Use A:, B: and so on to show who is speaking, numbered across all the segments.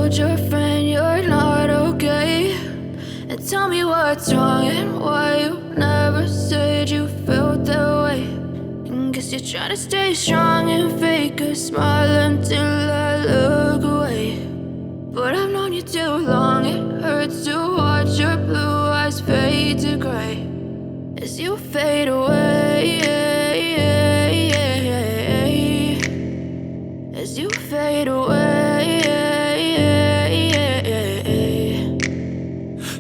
A: told your friend you're not okay, and tell me what's wrong and why you never said you felt that way. And guess you're trying to stay strong and fake a smile until I look away. But I've known you too long, it hurts to watch your blue eyes fade to gray as you fade away, as you fade away.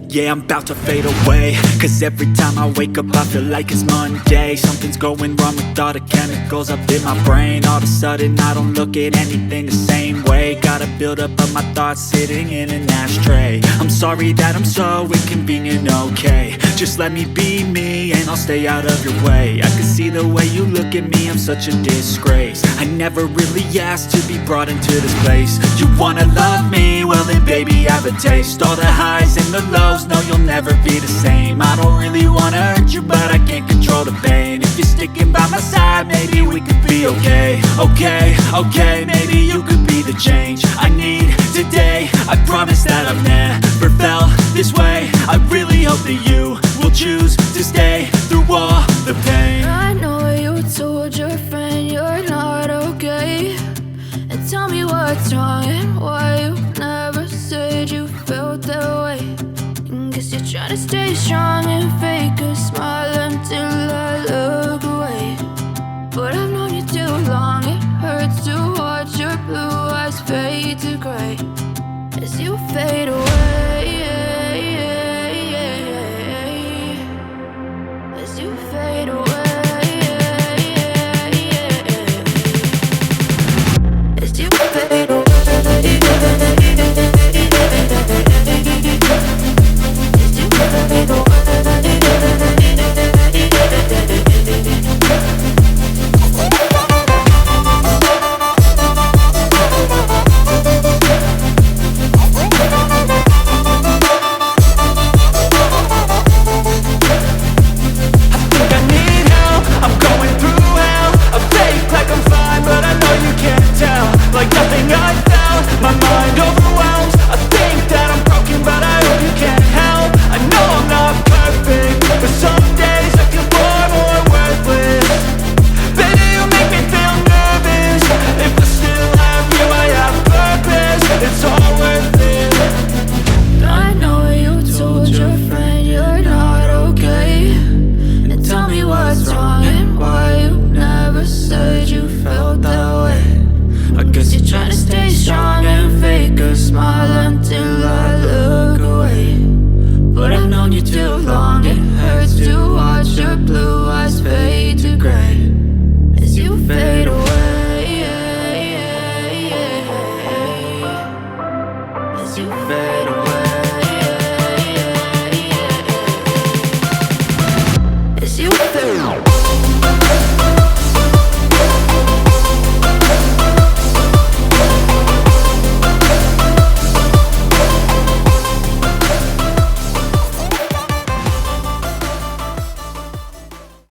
B: Yeah, I'm about to fade away, cause every time I wake up I feel like it's Monday. Something's going wrong with all the chemicals up in my brain. All of a sudden I don't look at anything the same way. Got a build up of my thoughts sitting in an ashtray. I'm sorry that I'm so inconvenient, okay. Just let me be me and I'll stay out of your way. I can see the way you look at me, I'm such a disgrace. I never really asked to be brought into this place. You wanna love me? Well then baby, have a taste. All the highs and the lows, no, you'll never be the same. I don't really wanna hurt you, but I can't control the pain. If you're sticking by my side, maybe we could be okay. Okay, maybe you could be the change I need today. I promise that I've never felt this way. I really hope that you will choose to stay through all the pain.
A: I know you told your friend you're not okay, and tell me what's wrong and why you never said you felt that way. And guess you're trying to stay strong and fake a smile until I look away. But I've known you too long, it hurts to watch your blue eyes fade to gray as you fade away.